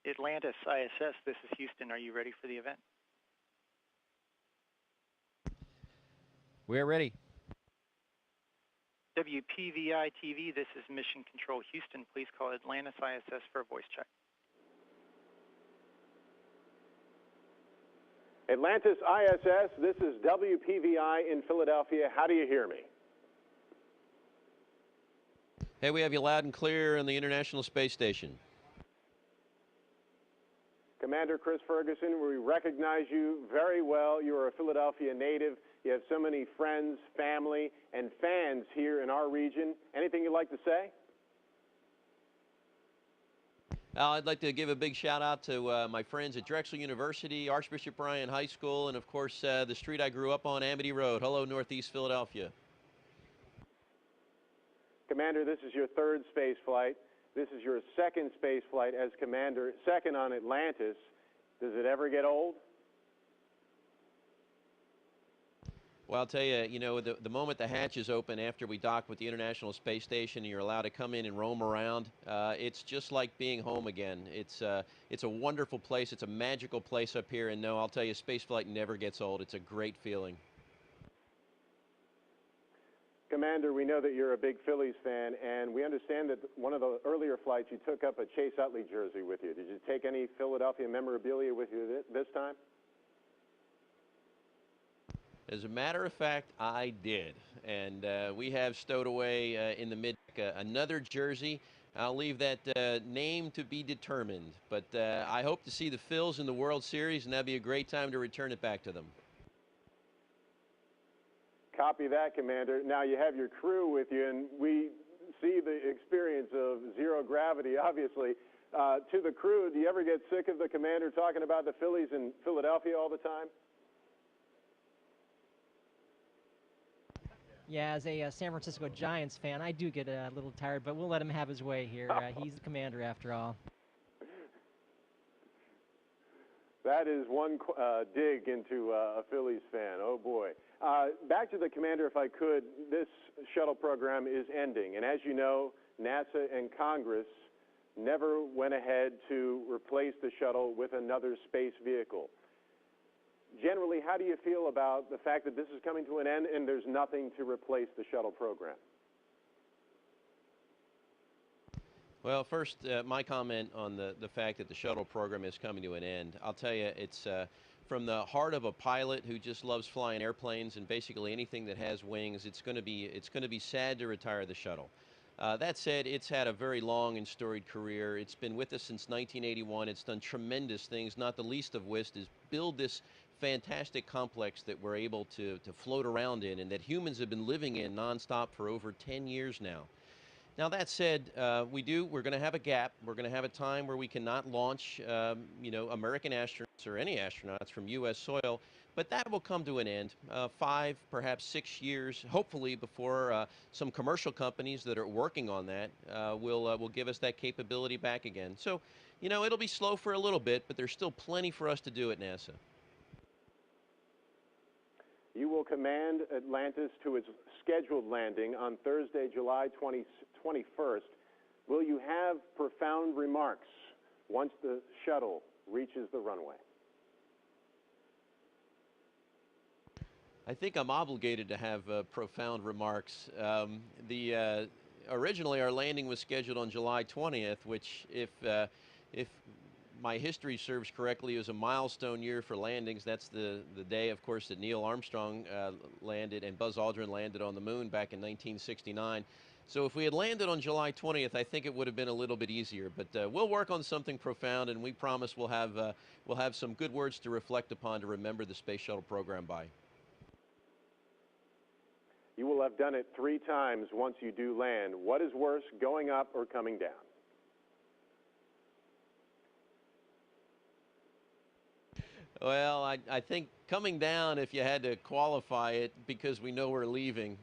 Atlantis ISS, this is Houston. Are you ready for the event? We're ready. WPVI TV, this is Mission Control Houston. Please call Atlantis ISS for a voice check. Atlantis ISS, this is WPVI in Philadelphia. How do you hear me? Hey, we have you loud and clear on the International Space Station. Commander Chris Ferguson, we recognize you very well. You are a Philadelphia native. You have so many friends, family, and fans here in our region. Anything you'd like to say? I'd like to give a big shout out to my friends at Drexel University, Archbishop Bryan High School, and of course the street I grew up on, Amity Road. Hello, Northeast Philadelphia. Commander, this is your third space flight. This is your second space flight as commander, second on Atlantis. Does it ever get old? Well, I'll tell you, you know, the moment the hatches open after we dock with the International Space Station and you're allowed to come in and roam around, it's just like being home again. It's a wonderful place. It's a magical place up here. And no, I'll tell you, spaceflight never gets old. It's a great feeling. Commander, we know that you're a big Phillies fan, and we understand that one of the earlier flights you took up a Chase Utley jersey with you. Did you take any Philadelphia memorabilia with you this time? As a matter of fact, I did, and we have stowed away in the mid another jersey. I'll leave that name to be determined, but I hope to see the Phils in the World Series, and that'd be a great time to return it back to them. Copy that, Commander. Now you have your crew with you, and we see the experience of zero gravity, obviously. To the crew, do you ever get sick of the commander talking about the Phillies in Philadelphia all the time? Yeah, as a San Francisco Giants fan, I do get a little tired, but we'll let him have his way here. He's the commander after all. That is one dig into a Phillies fan. Oh, boy. Back to the commander, if I could. This shuttle program is ending. And as you know, NASA and Congress never went ahead to replace the shuttle with another space vehicle. Generally, how do you feel about the fact that this is coming to an end and there's nothing to replace the shuttle program? Well, first, my comment on the fact that the shuttle program is coming to an end. I'll tell you, it's from the heart of a pilot who just loves flying airplanes and basically anything that has wings. It's going to be sad to retire the shuttle. That said, it's had a very long and storied career. It's been with us since 1981. It's done tremendous things, not the least of which is build this fantastic complex that we're able to float around in and that humans have been living in nonstop for over 10 years now. Now, that said, we're going to have a gap. We're going to have a time where we cannot launch, you know, American astronauts or any astronauts from U.S. soil, but that will come to an end 5, perhaps 6 years, hopefully before some commercial companies that are working on that will give us that capability back again. So, you know, it'll be slow for a little bit, but there's still plenty for us to do at NASA. You will command Atlantis to its scheduled landing on Thursday, July 21st. Will you have profound remarks once the shuttle reaches the runway? I think I'm obligated to have profound remarks. Originally, our landing was scheduled on July 20th, which, if my history serves correctly, it was a milestone year for landings. That's the day, of course, that Neil Armstrong landed and Buzz Aldrin landed on the moon back in 1969. So if we had landed on July 20th, I think it would have been a little bit easier. But we'll work on something profound, and we promise we'll have some good words to reflect upon to remember the Space Shuttle program by. You will have done it 3 times once you do land. What is worse, going up or coming down? Well, I think coming down, if you had to qualify it, because we know we're leaving,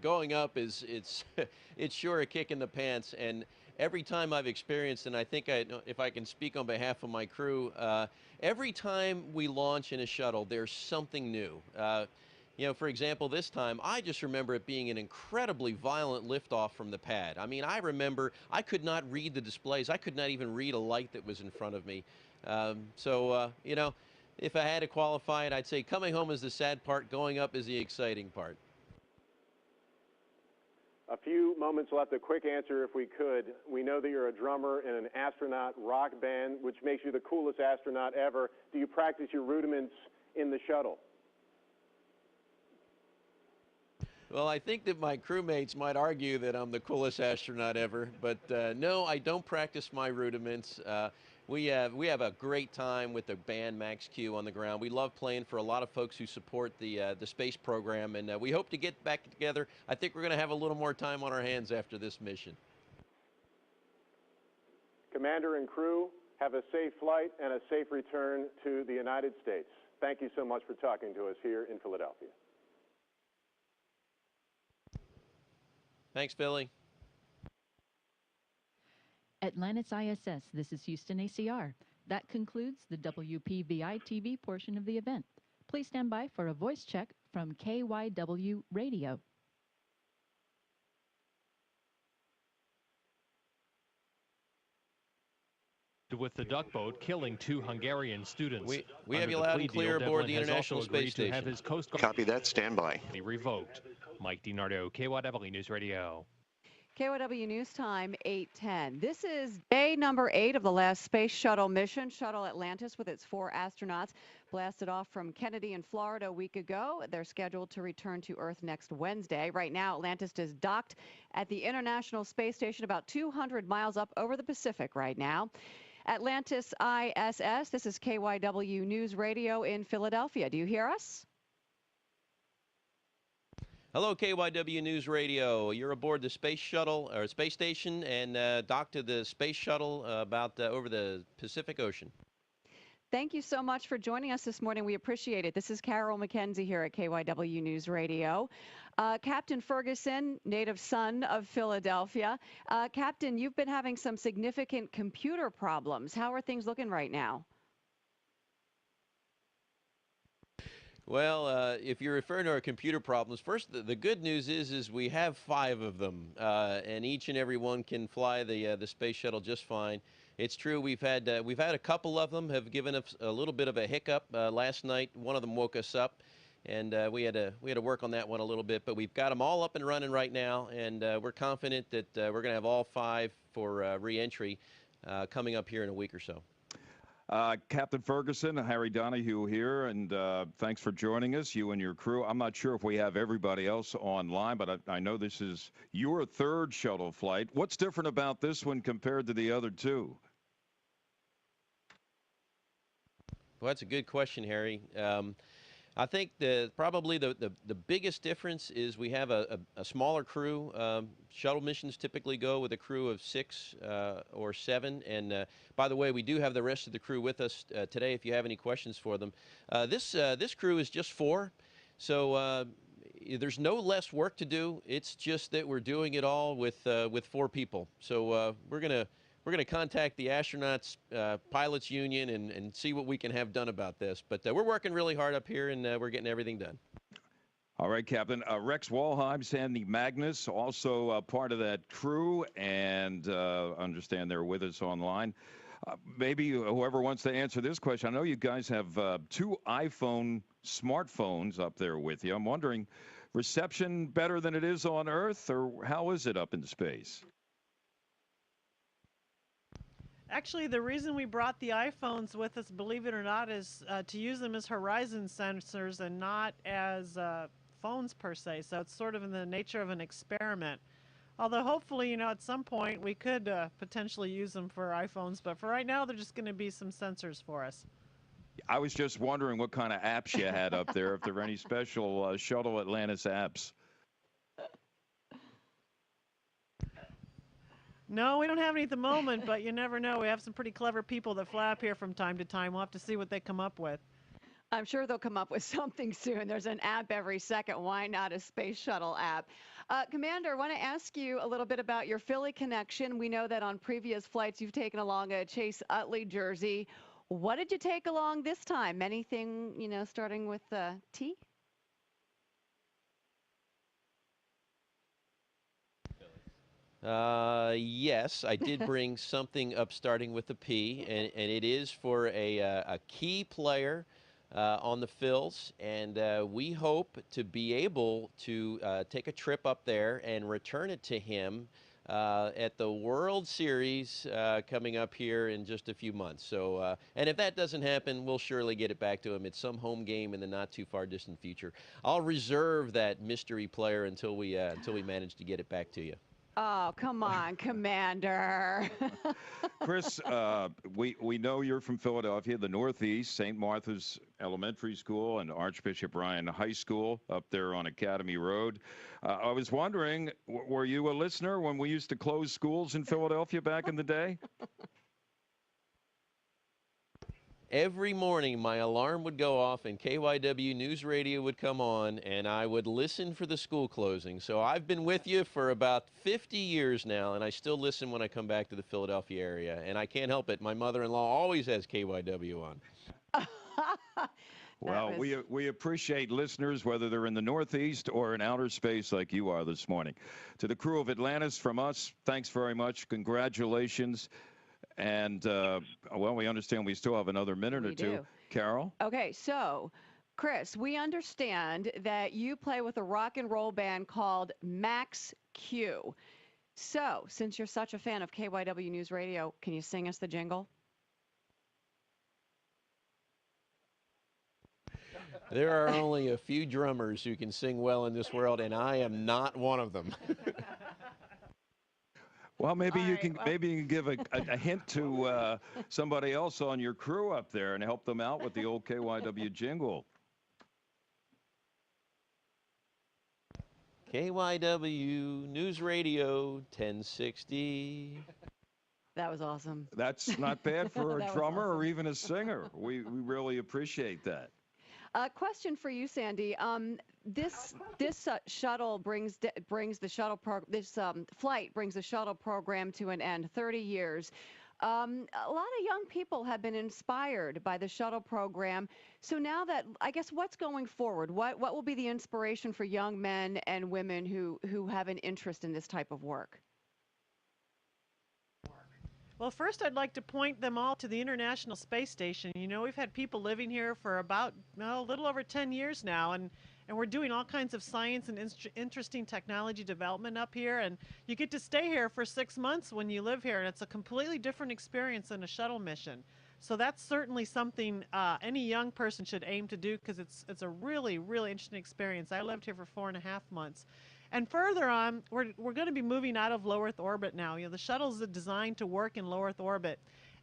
going up it's sure a kick in the pants. And every time I've experienced, and I think if I can speak on behalf of my crew, every time we launch in a shuttle, there's something new. You know, for example, this time, I just remember it being an incredibly violent liftoff from the pad. I mean, I remember I could not read the displays. I could not even read a light that was in front of me. You know, if I had to qualify it, I'd say coming home is the sad part, going up is the exciting part. A few moments left. A quick answer, if we could. We know that you're a drummer in an astronaut rock band, which makes you the coolest astronaut ever. Do you practice your rudiments in the shuttle? Well, I think that my crewmates might argue that I'm the coolest astronaut ever, but no, I don't practice my rudiments. We have a great time with the band Max Q on the ground. We love playing for a lot of folks who support the space program, and we hope to get back together. I think we're going to have a little more time on our hands after this mission. Commander and crew, have a safe flight and a safe return to the United States. Thank you so much for talking to us here in Philadelphia. Thanks, Billy. Atlantis ISS, this is Houston ACR. That concludes the WPVI TV portion of the event. Please stand by for a voice check from KYW Radio. With the duck boat killing 2 Hungarian students. We have you loud and clear aboard the International Space Station. Have his Coast Guard Copy that. Stand by. Revoked. Mike DiNardo, KYW News Radio. KYW News Time, 8:10. This is day number 8 of the last space shuttle mission. Shuttle Atlantis with its 4 astronauts blasted off from Kennedy in Florida a week ago. They're scheduled to return to Earth next Wednesday. Right now, Atlantis is docked at the International Space Station about 200 miles up over the Pacific right now. Atlantis ISS, this is KYW News Radio in Philadelphia. Do you hear us? Hello, KYW News Radio. You're aboard the space shuttle or space station and docked to the space shuttle about over the Pacific Ocean. Thank you so much for joining us this morning. We appreciate it. This is Carol McKenzie here at KYW News Radio. Captain Ferguson, native son of Philadelphia. Captain, you've been having some significant computer problems. How are things looking right now? Well, if you're referring to our computer problems, first, the good news is we have 5 of them, and each and every one can fly the space shuttle just fine. It's true we've had a couple of them have given us a little bit of a hiccup last night. One of them woke us up, and we had to work on that one a little bit. But we've got them all up and running right now, and we're confident that we're going to have all 5 for re-entry coming up here in a week or so. Captain Ferguson, Harry Donahue here, and thanks for joining us, you and your crew. I'm not sure if we have everybody else online, but I know this is your 3rd shuttle flight. What's different about this one compared to the other 2? Well, that's a good question, Harry. I think probably the biggest difference is we have a smaller crew. Shuttle missions typically go with a crew of 6 or 7. And by the way, we do have the rest of the crew with us today if you have any questions for them. This crew is just 4. So there's no less work to do. It's just that we're doing it all with 4 people. So we're gonna contact the astronauts pilots union and see what we can have done about this. But we're working really hard up here, and we're getting everything done. All right, Captain. Rex Walheim, Sandy Magnus, also part of that crew, and understand they're with us online. Maybe whoever wants to answer this question. I know you guys have 2 iPhone smartphones up there with you. I'm wondering, reception better than it is on Earth, or how is it up in space? Actually, the reason we brought the iPhones with us, believe it or not, is to use them as horizon sensors and not as phones per se. So it's sort of in the nature of an experiment. Although hopefully, you know, at some point we could potentially use them for iPhones. But for right now, they're just going to be some sensors for us. I was just wondering what kind of apps you had up there, if there were any special Shuttle Atlantis apps. No, we don't have any at the moment, but you never know. We have some pretty clever people that fly up here from time to time. We'll have to see what they come up with. I'm sure they'll come up with something soon. There's an app every second. Why not a space shuttle app? Commander, I want to ask you a little bit about your Philly connection. We know that on previous flights you've taken along a Chase Utley jersey. What did you take along this time? Anything, you know, starting with T? Yes, I did bring something up starting with a P, and it is for a key player on the Phils, and we hope to be able to take a trip up there and return it to him at the World Series coming up here in just a few months. So, and if that doesn't happen, we'll surely get it back to him at some home game in the not too far distant future. I'll reserve that mystery player until we manage to get it back to you. Oh, come on, Commander. Chris, we know you're from Philadelphia, the Northeast, St. Martha's Elementary School and Archbishop Ryan High School up there on Academy Road. I was wondering, were you a listener when we used to close schools in Philadelphia back in the day? Every morning, my alarm would go off and KYW News Radio would come on, and I would listen for the school closing. So I've been with you for about 50 years now, and I still listen when I come back to the Philadelphia area. And I can't help it. My mother-in-law always has KYW on. Well, we appreciate listeners, whether they're in the Northeast or in outer space like you are this morning. To the crew of Atlantis, from us, thanks very much. Congratulations. And, well, we understand we still have another minute or two. Carol? Okay, so, Chris, we understand that you play with a rock and roll band called Max Q. So, since you're such a fan of KYW News Radio, can you sing us the jingle? There are only a few drummers who can sing well in this world, and I am not one of them. Well, maybe you can give a hint to somebody else on your crew up there and help them out with the old KYW jingle. KYW News Radio 1060. That was awesome. That's not bad for a drummer awesome. or even a singer. We really appreciate that. Question for you, Sandy. This shuttle brings the shuttle flight brings the shuttle program to an end. 30 years. A lot of young people have been inspired by the shuttle program. So now that, I guess, what's going forward? What will be the inspiration for young men and women who have an interest in this type of work? Well, first I'd like to point them all to the International Space Station. You know, we've had people living here for about a little over 10 years now, and we're doing all kinds of science and interesting technology development up here, and you get to stay here for 6 months when you live here, and it's a completely different experience than a shuttle mission. So that's certainly something any young person should aim to do, because it's a really, really interesting experience. I lived here for 4.5 months. And further on, we're going to be moving out of low Earth orbit now. You know, the shuttles are designed to work in low Earth orbit.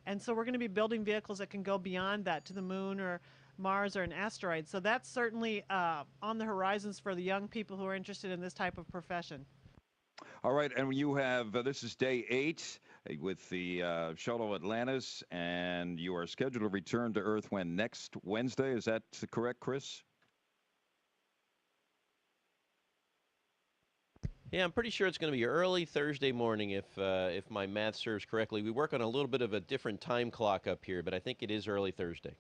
And so we're going to be building vehicles that can go beyond that to the moon or Mars or an asteroid. So that's certainly on the horizons for the young people who are interested in this type of profession. All right, and you have, this is day 8 with the shuttle Atlantis, and you are scheduled to return to Earth when? Next Wednesday? Is that correct, Chris? Yeah, I'm pretty sure it's going to be early Thursday morning if my math serves correctly. We work on a little bit of a different time clock up here, but I think it is early Thursday.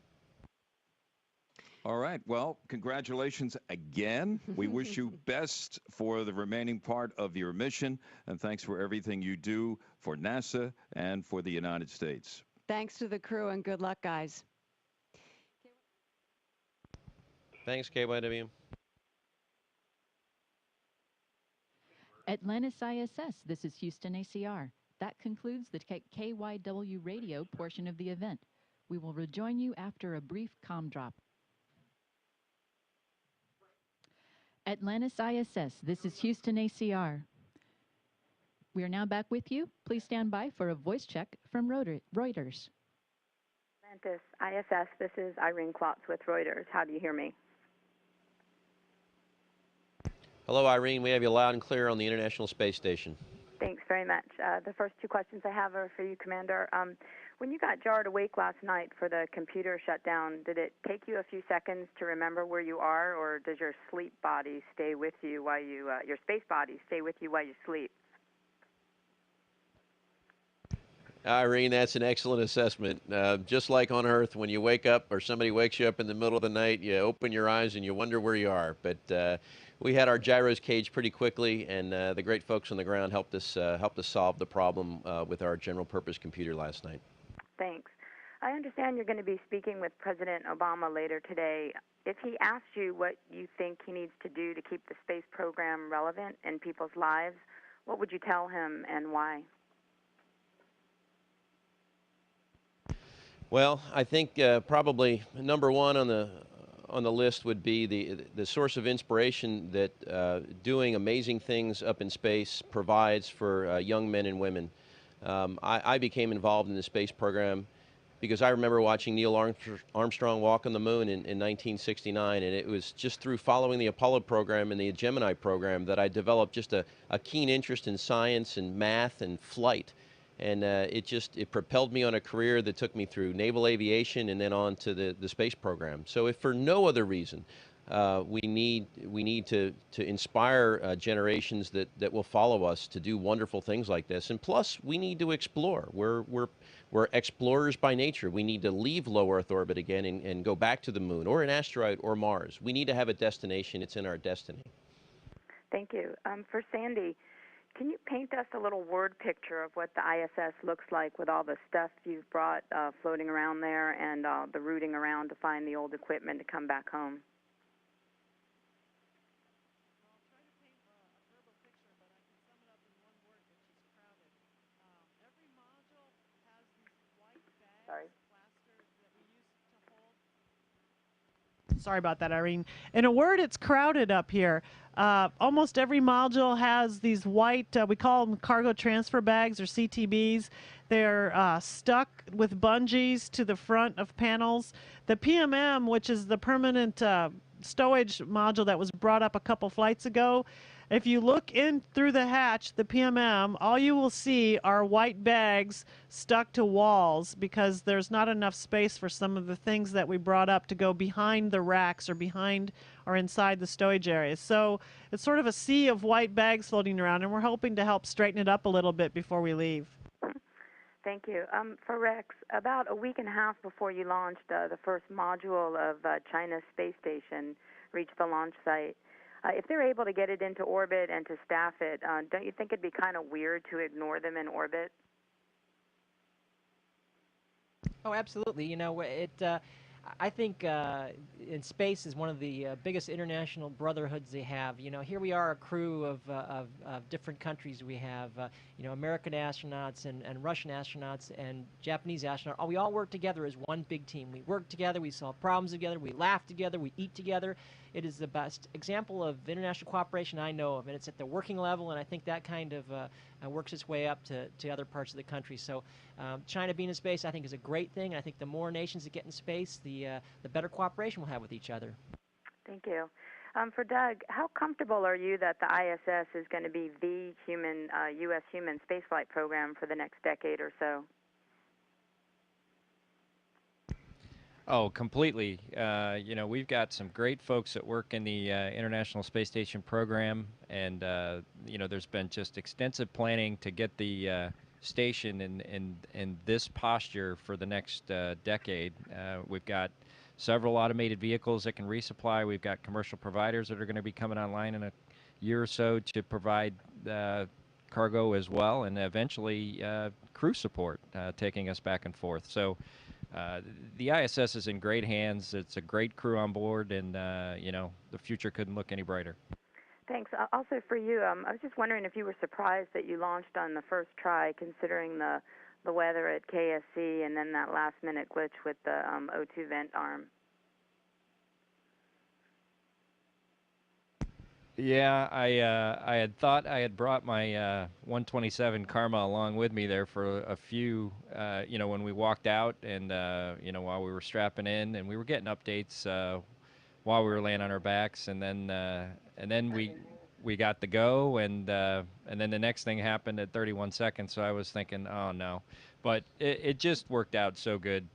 All right. Well, congratulations again. We wish you best for the remaining part of your mission, and thanks for everything you do for NASA and for the United States. Thanks to the crew, and good luck, guys. Thanks, KYW. Atlantis ISS, this is Houston ACR. That concludes the KYW radio portion of the event. We will rejoin you after a brief comm drop. Atlantis ISS, this is Houston ACR. We are now back with you. Please stand by for a voice check from Reuters. Atlantis ISS, this is Irene Klotz with Reuters. How do you hear me? Hello, Irene. We have you loud and clear on the International Space Station. Thanks very much. The first two questions I have are for you, Commander. When you got jarred awake last night for the computer shutdown, did it take you a few seconds to remember where you are, or does your sleep body stay with you while you, your space body stay with you while you sleep? Irene, that's an excellent assessment. Just like on Earth, when you wake up or somebody wakes you up in the middle of the night, you open your eyes and you wonder where you are. But we had our gyros caged pretty quickly, and the great folks on the ground helped us solve the problem with our general purpose computer last night. Thanks. I understand you're going to be speaking with President Obama later today. If he asked you what you think he needs to do to keep the space program relevant in people's lives, what would you tell him and why? Well, I think probably number one on the list would be the source of inspiration that doing amazing things up in space provides for young men and women. I became involved in the space program because I remember watching Neil Armstrong walk on the moon in 1969, and it was just through following the Apollo program and the Gemini program that I developed just a keen interest in science and math and flight. And it propelled me on a career that took me through naval aviation and then on to the space program. So if for no other reason, we need to inspire generations that will follow us to do wonderful things like this. And plus, we need to explore. We're explorers by nature. We need to leave low Earth orbit again and go back to the moon or an asteroid or Mars. We need to have a destination. It's in our destiny. Thank you. For Sandy, can you paint us a little word picture of what the ISS looks like with all the stuff you've brought floating around there and the rooting around to find the old equipment to come back home? Sorry about that, Irene. In a word, it's crowded up here. Almost every module has these white, we call them cargo transfer bags or CTBs. They're stuck with bungees to the front of panels. The PMM, which is the permanent stowage module that was brought up a couple flights ago, if you look in through the hatch, the PMM, all you will see are white bags stuck to walls because there's not enough space for some of the things that we brought up to go behind the racks or behind or inside the stowage areas. So it's sort of a sea of white bags floating around, and we're hoping to help straighten it up a little bit before we leave. Thank you. For Rex, about a week and a half before you launched, the first module of China's space station reached the launch site. If they're able to get it into orbit and to staff it, don't you think it'd be kind of weird to ignore them in orbit? Oh, absolutely. You know, I think in space is one of the biggest international brotherhoods they have. You know, here we are, a crew of different countries. We have, you know, American astronauts and Russian astronauts and Japanese astronauts. We all work together as one big team. We work together. We solve problems together. We laugh together. We eat together. It is the best example of international cooperation I know of, and it's at the working level, and I think that kind of works its way up to other parts of the country. So China being in space, I think, is a great thing. I think the more nations that get in space, the better cooperation we'll have with each other. Thank you. For Doug, how comfortable are you that the ISS is going to be the U.S. human spaceflight program for the next decade or so? Oh, completely. You know, we've got some great folks that work in the International Space Station program, and you know, there's been just extensive planning to get the station in this posture for the next decade. We've got several automated vehicles that can resupply. We've got commercial providers that are going to be coming online in a year or so to provide cargo as well, and eventually crew support taking us back and forth. So the ISS is in great hands. It's a great crew on board, and you know, the future couldn't look any brighter. Thanks. Also for you, I was just wondering if you were surprised that you launched on the first try, considering the weather at KSC and then that last-minute glitch with the O2 vent arm. Yeah, I had thought I had brought my 127 Karma along with me there for a few, you know, when we walked out and, you know, while we were strapping in, and we were getting updates while we were laying on our backs, and then we got the go, and then the next thing happened at 31 seconds, so I was thinking, oh no. But it just worked out so good.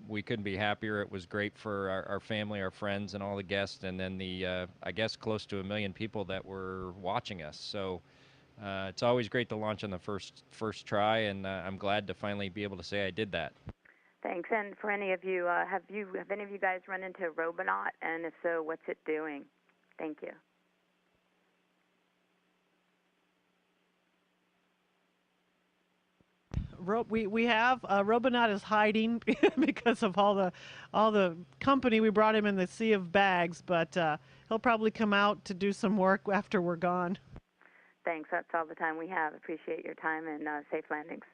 We couldn't be happier. It was great for our family, our friends, and all the guests, and then the, I guess, close to 1 million people that were watching us. So it's always great to launch on the first try, and I'm glad to finally be able to say I did that. Thanks. And for any of you, have any of you guys run into Robonaut? And if so, what's it doing? Thank you. we have Robonaut is hiding because of all the company. We brought him in the sea of bags, but he'll probably come out to do some work after we're gone. Thanks. That's all the time we have. Appreciate your time and safe landings.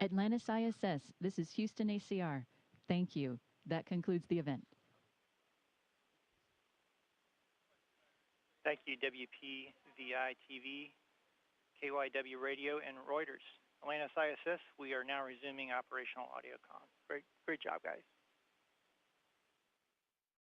Atlantis ISS, this is Houston ACR. Thank you. That concludes the event. Thank you, WPVI TV, KYW Radio, and Reuters. Atlantis ISS, we are now resuming operational audio comm. Great job, guys.